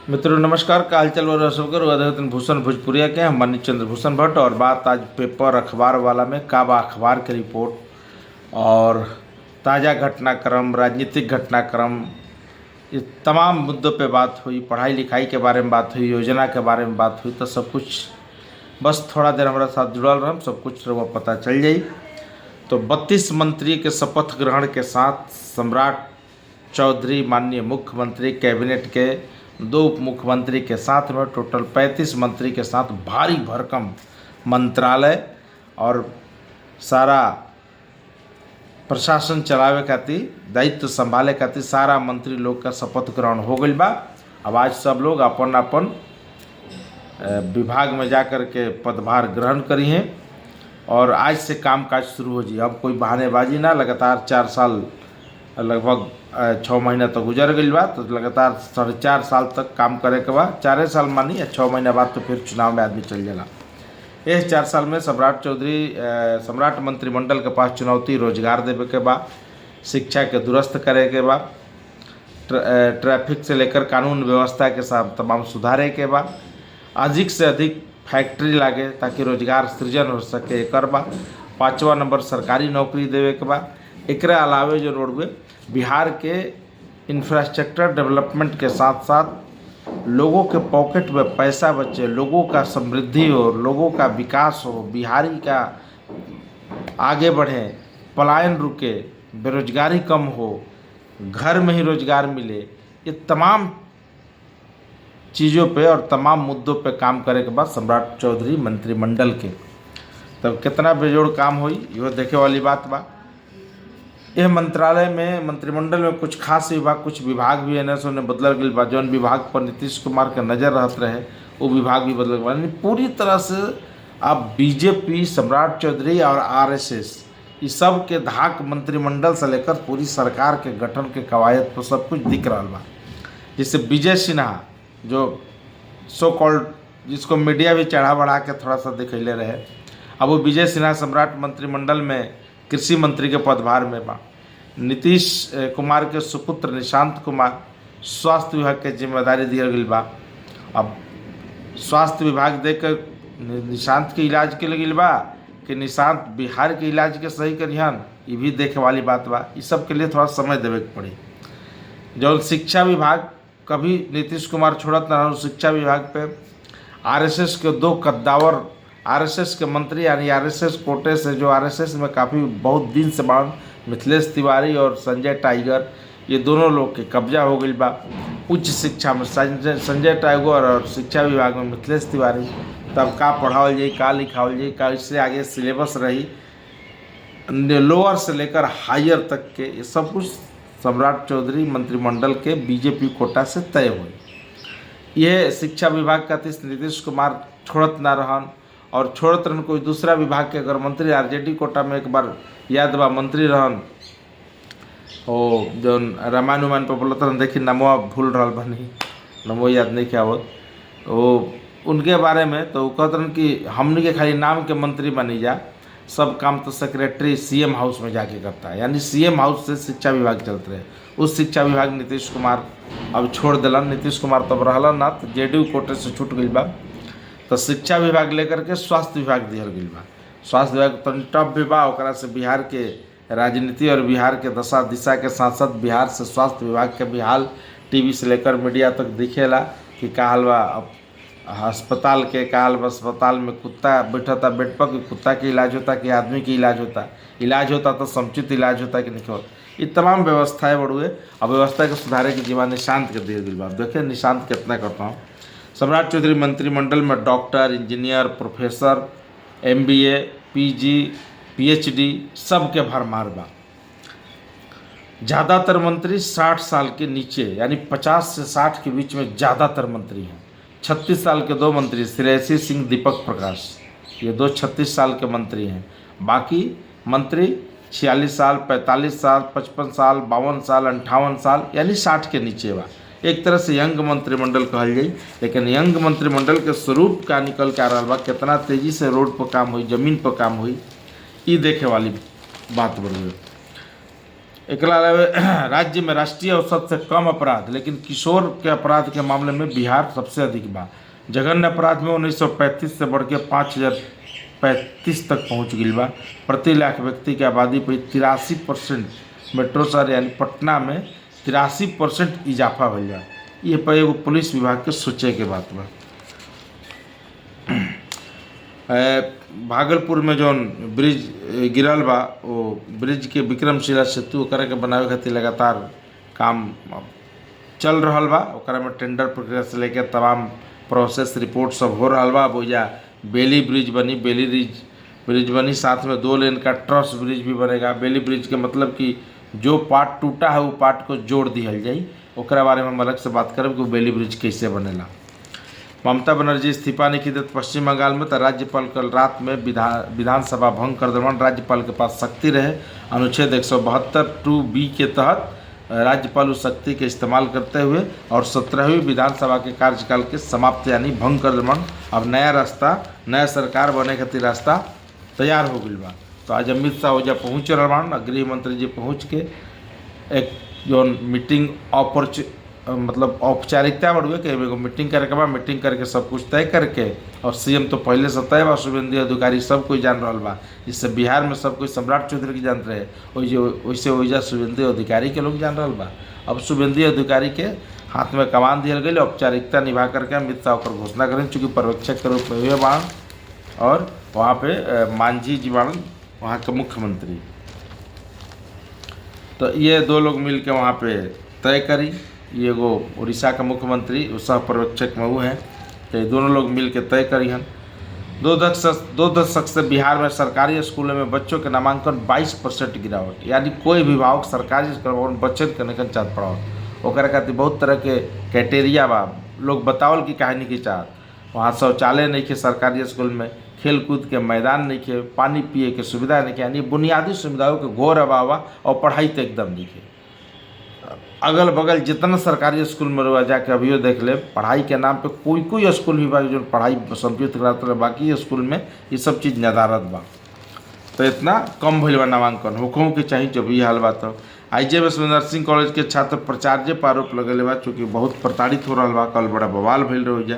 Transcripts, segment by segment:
मित्रों नमस्कार। काल चल रहा भूषण भोजपुरिया के हम माननीय चंद्रभूषण भट्ट और बात आज पेपर अखबार वाला में काबा अखबार की रिपोर्ट और ताज़ा घटनाक्रम, राजनीतिक घटनाक्रम, ये तमाम मुद्दों पे बात हुई। पढ़ाई लिखाई के बारे में बात हुई, योजना के बारे में बात हुई। तो सब कुछ बस थोड़ा देर हमारे साथ जुड़ल रह, सब कुछ वो पता चल जाई। तो 32 मंत्री के शपथ ग्रहण के साथ सम्राट चौधरी माननीय मुख्यमंत्री, कैबिनेट के 2 उप मुख्यमंत्री के साथ में टोटल 35 मंत्री के साथ भारी भरकम मंत्रालय और सारा प्रशासन चलावे खातिर, दायित्व संभाले खातिर सारा मंत्री लोग का शपथ ग्रहण हो गई बा। अब आज सब लोग अपन अपन विभाग में जा कर के पदभार ग्रहण करी हैं और आज से कामकाज शुरू हो जी। अब कोई बहानेबाजी ना, लगातार 4 साल, लगभग 6 महीना तो गुजर गई बा, तो लगातार 4.5 साल तक काम करे के बाद 4 साल मानी, 6 महीना बाद तो फिर चुनाव में आदमी चल जाला। इस 4 साल में सम्राट मंत्रिमंडल के पास चुनौती रोजगार देवे के बाद, शिक्षा के दुरुस्त करे के बाद, ट्रैफिक से लेकर कानून व्यवस्था के साथ तमाम सुधारे के बाद, अधिक से अधिक फैक्ट्री लागे ताकि रोजगार सृजन हो सके एक बाद, 5वां नंबर सरकारी नौकरी देवे के बाद, एकरे अलावे जो रोडवे बिहार के इंफ्रास्ट्रक्चर डेवलपमेंट के साथ साथ लोगों के पॉकेट में पैसा बचे, लोगों का समृद्धि हो, लोगों का विकास हो, बिहारी का आगे बढ़े, पलायन रुके, बेरोजगारी कम हो, घर में ही रोजगार मिले, ये तमाम चीज़ों पे और तमाम मुद्दों पे काम करे के बाद सम्राट चौधरी मंत्रिमंडल के तब कितना बेजोड़ काम हुई, यह देखे वाली बात बा। यह मंत्रालय में, मंत्रिमंडल में कुछ खास विभाग, कुछ विभाग भी एन ने बदल गई बा। जौन विभाग पर नीतीश कुमार के नज़र रहत रहे वो विभाग भी बदल गया। यानी पूरी तरह से अब बीजेपी, सम्राट चौधरी और आरएसएस, इस सब के धाक मंत्रिमंडल से लेकर पूरी सरकार के गठन के कवायद पर सब कुछ दिख रहा बा। जिससे विजय सिन्हा, जो सो कॉल्ड, जिसको मीडिया भी चढ़ा बढ़ा के थोड़ा सा दिखैले रहे, अब वो विजय सिन्हा सम्राट मंत्रिमंडल में कृषि मंत्री के पदभार में बा। नीतीश कुमार के सुपुत्र निशांत कुमार स्वास्थ्य विभाग के जिम्मेदारी दिया गई बा। अब स्वास्थ्य विभाग देकर निशांत के इलाज के लगिल बा कि निशांत बिहार के इलाज के सही करिहन, ये भी देखे वाली बात बा। इस सब के लिए थोड़ा समय देवे के पड़ी। जो शिक्षा विभाग कभी नीतीश कुमार छोड़त ना, शिक्षा विभाग पे आरएसएस के 2 कद्दावर आरएसएस के मंत्री, यानी आरएसएस कोटे से, जो आरएसएस में काफ़ी बहुत दिन से बाढ़, मिथिलेश तिवारी और संजय टाइगर, ये दोनों लोग के कब्जा हो गई बा। उच्च शिक्षा में संजय टाइगर और शिक्षा विभाग में मिथिलेश तिवारी। तब का पढ़ावल जाए, का लिखावल जाए, का इससे आगे सिलेबस रही, लोअर से लेकर हायर तक के, ये सब कुछ सम्राट चौधरी मंत्रिमंडल के बीजेपी कोटा से तय हुई। यह शिक्षा विभाग का नीतीश कुमार छोड़त ना रहन और छोड़त रहन कोई दूसरा विभाग के अगर मंत्री, आरजेडी कोटा में एक बार याद बा मंत्री रहन, ओ जो रामायण पर बोलत रहन, देखी नमवा भूल रहा बनी, नमो याद नहीं क्या आवत, तो उनके बारे में तो कहत रहन कि हमने के खाली नाम के मंत्री बनी जा, सब काम तो सेक्रेटरी सीएम हाउस में जाके करता है। यानी सीएम हाउस से शिक्षा विभाग चलते रहे। उस शिक्षा विभाग नीतीश कुमार अब छोड़ दिलन। नीतीश कुमार तब रहलन ना, तो जेडीयू कोटे से छूट गई बा, तो शिक्षा विभाग लेकर के स्वास्थ्य विभाग दिहल गई बा। स्वास्थ्य विभाग तो टफ भी बा, ओकरा से बिहार के राजनीति और बिहार के दशा दिशा के साथ साथ बिहार से स्वास्थ्य विभाग के भी हाल टीवी से लेकर मीडिया तक दिखेला कि का हाल बा। अब अस्पताल के का हाल बा, अस्पताल में कुत्ता बैठता बेड पर कि कुत्ता के इलाज होता कि आदमी के इलाज होता तो समुचित इलाज होता कि नहीं होता, ये तमाम व्यवस्थाएं बढ़ुए। अब व्यवस्था के सुधारे की जिम्मा निशांत के दिए गई बा। देखिए निशांत कितना करता हूँ। सम्राट चौधरी मंत्रिमंडल में doctor, engineer, professor, MBA, PG, PhD सब के भरमार बा। ज़्यादातर मंत्री 60 साल के नीचे, यानी 50 से 60 के बीच में ज़्यादातर मंत्री हैं। 36 साल के 2 मंत्री, श्रेयसी सिंह, दीपक प्रकाश, ये 2 36 साल के मंत्री हैं। बाकी मंत्री 46 साल, 45 साल, 55 साल, 52 साल, 58 साल, यानी 60 के नीचे बा। एक तरह से यंग मंत्रिमंडल कहल जाए। लेकिन यंग मंत्रिमंडल के स्वरूप का निकल के आ रहा बा, कितना तेजी से रोड पर काम हुई, जमीन पर काम हुई, ये देखे वाली बात बढ़ गई। एक अलावा राज्य में राष्ट्रीय औसत से कम अपराध, लेकिन किशोर के अपराध के मामले में बिहार सबसे अधिक बा। जघन्य अपराध में 1935 से बढ़ के 5035 तक पहुँच गई बा। प्रति लाख व्यक्ति की आबादी पर 83% मेट्रो शहर यानी पटना में 83% इजाफा भइल बा। ये पर एगो पुलिस विभाग के सोचे के बात बा। भागलपुर में जौन ब्रिज गिरल बा, वो ब्रिज के विक्रमशिला सेतु ओकरा के बनावे खातिर लगातार काम चल रहा बा। ओकरा में टेंडर प्रक्रिया से लेकर तमाम प्रोसेस रिपोर्ट सब हो रहा बा। बोया बेली ब्रिज बनी, ब्रिज बनी, साथ में 2 लेन का ट्रस ब्रिज भी बनेगा। बेली ब्रिज के मतलब कि जो पार्ट टूटा है वो पार्ट को जोड़ दिहल जाई। ओकरा बारे में हम अलग से बात करब कि बेली ब्रिज कैसे बनेला। ममता बनर्जी इस्तीफा नहीं देते पश्चिम बंगाल में, तो राज्यपाल कल रात में विधानसभा भंग कर दौरान राज्यपाल के पास शक्ति रहे। अनुच्छेद 172(2)(b) के तहत राज्यपाल उस शक्ति के इस्तेमाल करते हुए और 17वीं विधानसभा के कार्यकाल के समाप्त यानी भंग कर दौरान अब नया सरकार बने खातिर रास्ता तैयार हो गई बा। तो आज अमित शाह ओजा पहुँच रहा, गृह मंत्री जी पहुँच के एक जो मीटिंग मतलब औपचारिकता बढ़ुए कि एगो मीटिंग करके बा, मीटिंग करके सब कुछ तय करके, और सीएम तो पहले से तय बा, शुभेंदु अधिकारी सब कोई जान रहा बा। इससे बिहार में सब कोई सम्राट चौधरी के जानते रहे, वैसे वैसा शुभेंदु अधिकारी के लोग जान रहा बा। अब शुभेंदु अधिकारी के हाथ में कमान दिया गई, औपचारिकता निभा करके अमित शाह पर घोषणा करें, चूँकि पर्यवेक्षक के रूप में हुए बाण, और वहाँ पे मांझी जी बाण वहाँ के मुख्यमंत्री। तो ये 2 लोग मिल के वहाँ पे तय करी। ये गो उड़ीसा का मुख्यमंत्री सह पर्यवेक्षक में वो हैं, तो दोनों लोग मिल के तय करी हन। 2 दशक से बिहार में सरकारी स्कूलों में बच्चों के नामांकन 22% गिरावट, यानी कोई अभिभावक सरकारी स्कूल में बच्चे के नहीं चाहत पढ़ाओ। ओकरा खातिर बहुत तरह के क्राइटेरिया बा, लोग बतावल की काहे नहीं चाहत। वहाँ शौचालय नहीं के सरकारी स्कूल में, खेल कूद के मैदान नहीं के, पानी पिए के सुविधा नहीं के, यानी बुनियादी सुविधाओं के घोर अभाव और पढ़ाई तो एकदम नहीं है। अगल बगल जितना सरकारी स्कूल में रहा जाके अभियो देख ले, पढ़ाई के नाम पे कोई स्कूल भी बा जो पढ़ाई संपित कराते, बाकी स्कूल में ये सब चीज़ नदारत बा। तो इतना कम भइल बा नामांकन, हुकुम के चाहिए जब ये हाल बा। तो IJMS में नर्सिंग कॉलेज के छात्र प्राचार्य पर आरोप लगेले बा, चूँकि बहुत प्रताड़ित हो रहा बा। कल बड़ा बवाल भइल रहा।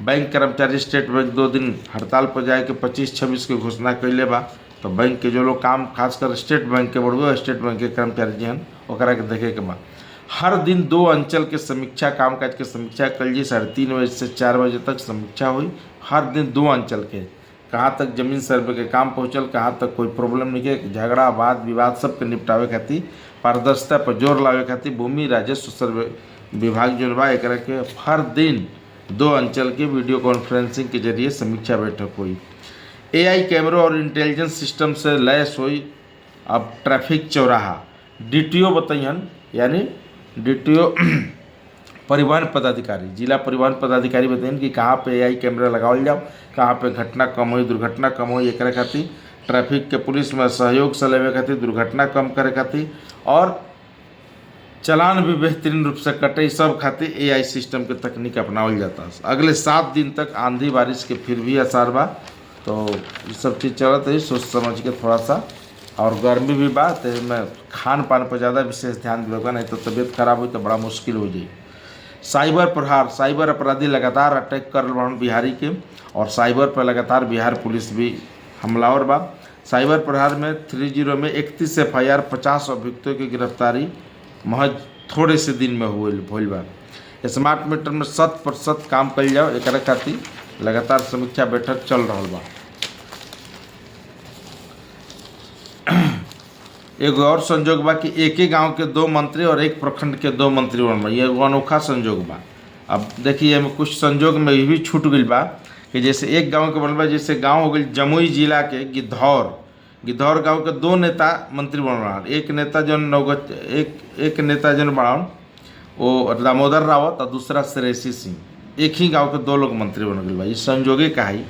बैंक कर्मचारी स्टेट बैंक 2 दिन हड़ताल पर जाए के 25-26 के घोषणा कैले बा। तो बैंक के जो लोग काम खासकर स्टेट बैंक के बढ़ुए स्टेट बैंक के कर्मचारी जी हन, ओकरा के देखे के बा। हर दिन 2 अंचल के समीक्षा, कामकाज के समीक्षा कल जी 3:30 बजे से 4 बजे तक समीक्षा हुई। हर दिन 2 अंचल के कहाँ तक जमीन सर्वे के काम पहुँचल, कहाँ तक कोई प्रॉब्लम नहीं है, झगड़ा वाद विवाद सबके निपटावे खातिर, पारदर्शिता पर जोर लावे खातिर भूमि राजस्व सर्वे विभाग जो बा एकरा के हर दिन 2 अंचल के वीडियो कॉन्फ्रेंसिंग के जरिए समीक्षा बैठक हुई। AI कैमरों और इंटेलिजेंस सिस्टम से लैस हुई अब ट्रैफिक चौराहा। DTO बताइए, यानी DTO परिवहन पदाधिकारी, जिला परिवहन पदाधिकारी बताइए कि कहाँ पे AI कैमरा लगावल जाओ, कहाँ पे घटना कम हो, दुर्घटना कम हो। एक खातिर ट्रैफिक के पुलिस में सहयोग से लेवे खातिर, दुर्घटना कम करे खातिर, और चलान भी बेहतरीन रूप से कटे, सब खातिर AI सिस्टम के तकनीक अपनावल जाता है। अगले 7 दिन तक आंधी बारिश के फिर भी आसार बा। तो ये सब चीज़ चलत है, सोच समझ के थोड़ा सा, और गर्मी भी बा, तो में खान पान पर ज़्यादा विशेष ध्यान देगा, नहीं तो तबीयत खराब हुई तो बड़ा मुश्किल हो जाए। साइबर प्रहार, साइबर अपराधी लगातार अटैक कर रहे बिहारी के, और साइबर पर लगातार बिहार पुलिस भी हमलावर बा। साइबर प्रहार में 30 में 31 FIR, 50 अभियुक्तों की गिरफ्तारी महज थोड़े से दिन में होल बा। स्मार्ट मीटर में 100% काम कल जाओ, एक खातिर लगातार समीक्षा बैठक चल रहा बा। एगो और संजोग बा कि एक ही गांव के 2 मंत्री और 1 प्रखंड के 2 मंत्री बनबा, ये एगो अनोखा संजोग बा। अब देखिए में कुछ संजोग में ये भी छूट गई बा कि जैसे एक गांव के बनबा, जैसे गांव हो गई जमुई जिला के गिद्धौर गांव के 2 नेता मंत्री बन रहा। एक नेता जन बड़ा वो दामोदर रावत और दूसरा श्रेयसी सिंह, एक ही गांव के 2 लोग मंत्री बन गए बा। ये संजोगे का ही।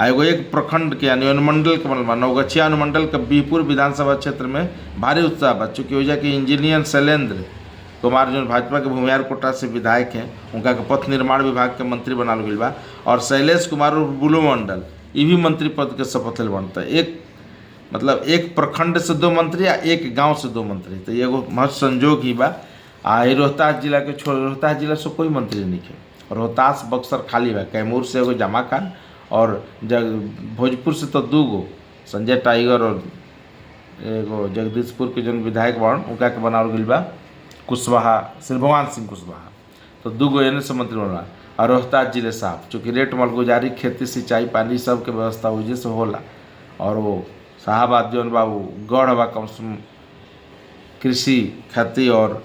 एगो 1 प्रखंड के यानी अनुमंडल के बनल बा। नवगछिया अनुमंडल के बीहपुर विधानसभा क्षेत्र में भारी उत्साह बा, चूँकि वजह के इंजीनियर शैलेंद्र कुमार जो भाजपा के भूमिहार कोटा से विधायक हैं, उनका के पथ निर्माण विभाग के मंत्री बनाल गई बा। और शैलेश कुमार बुलू मंडल ये भी मंत्री पद के शपथ ले बनता है। मतलब एक प्रखंड से 2 मंत्री या एक गांव से 2 मंत्री, तो एगो महज संजोग ही बा। रोहतास जिला के छोड़, रोहतास जिला से कोई मंत्री नहीं है। रोहतास बक्सर खाली बा। कैमूर से एगो जमा खान और भोजपुर से तो 2 गो संजय टाइगर और एगो जगदीशपुर के जन विधायक बाड़न उनका के बनावल गइल बा कुशवाहा, श्री भगवान सिंह कुशवाहा, तो 2 गो एने से मंत्री बनला। और रोहतास जिले साहब चूँकि रेट मालगुजारी, खेती, सिंचाई, पानी सब के व्यवस्था वजह से होला। और वो साहबाद जौन बा वो गढ़ बा कम से कम कृषि खातिर और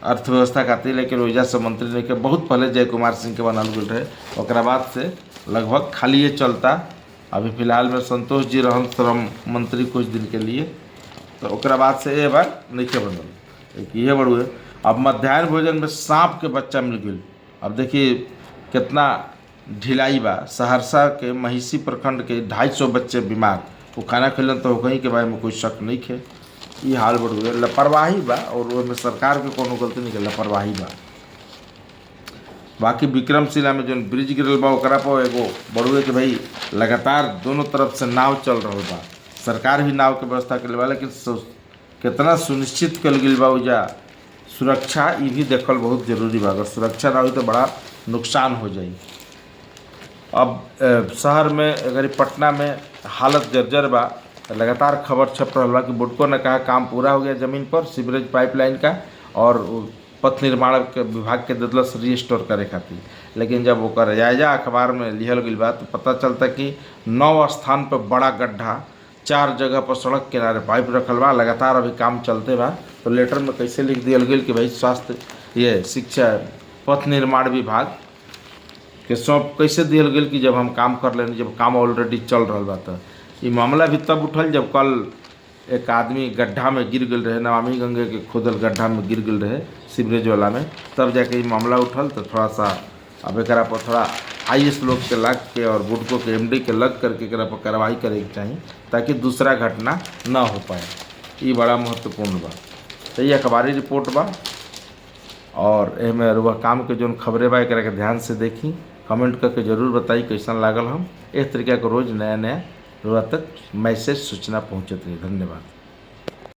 अर्थव्यवस्था खातिर, लेकिन वजह से मंत्री ने के बहुत पहले जय कुमार सिंह के बनाल गए रहे। ओकरा बाद से लगभग खाली ये चलता। अभी फिलहाल में संतोष जी रहन श्रम मंत्री कुछ दिन के लिए, तो ओकरा बाद से ये बार नहीं के बनल। एक ये बड़ुए अब मध्याह्न भोजन में सांप के बच्चा मिल गई। अब देखिए कितना ढिलाई बा। सहरसा के महिषी प्रखंड के 250 बच्चे बीमार, वो खाना खिलन तो कहीं के बारे में कोई शक नहीं है। ये हाल बड़ुए लापरवाही बा, और वो में सरकार के कोनो गलती नहीं है, लापरवाही बा। बाकी विक्रमशिला में जो ब्रिज गिरल बा ओकरा पर एगो बड़ुए के भाई लगातार दोनों तरफ से नाव चल रहा बा। सरकार भी नाव के व्यवस्था कर बा, लेकिन कितना सुनिश्चित कल गई बा उजा सुरक्षा, ये भी देखल बहुत जरूरी बा। अगर सुरक्षा ना हो तो बड़ा नुकसान हो जाए। अब शहर में अगर पटना में हालत जर्जर बा, लगातार खबर छप रहा बा कि बुडको ने कहा काम पूरा हो गया ज़मीन पर सीवरेज पाइपलाइन का, और पथ निर्माण के विभाग के दिलस रीस्टोर करे खातिर। लेकिन जब वो जायजा अखबार में लिखल गई बा तो पता चलता कि 9 स्थान पर बड़ा गड्ढा, 4 जगह पर सड़क किनारे पाइप रखल बा, लगातार अभी काम चलते बा। तो लेटर में कैसे लिख दिया गई कि भाई स्वास्थ्य, ये शिक्षा, पथ निर्माण विभाग के सौंप कैसे दियल गई कि जब हम काम कर लेनी, जब काम ऑलरेडी चल रहा बा। तो ये मामला भी तब उठल जब कल एक आदमी गड्ढा में गिर गई रहे, नमामि गंगे के खोदल गड्ढा में गिर गई रहे सीवरेज वाला में, तब जाके ये मामला उठल। तो थोड़ा सा अब एक पर थोड़ा IAS लोग के लग के और बुडको के MD के लग करके एक पर कार्रवाई करे के चाहिए, ताकि दूसरा घटना ना हो पाए। ये बड़ा महत्वपूर्ण बा। तो ये अखबारी रिपोर्ट बा, और एमें रुआ काम के जो खबरें बा एक ध्यान से देखी, कमेंट करके जरूर बताई कैसन लागल। हम इस तरीके का रोज़ नया नया रुआ तक मैसेज सूचना पहुँचत रही। धन्यवाद।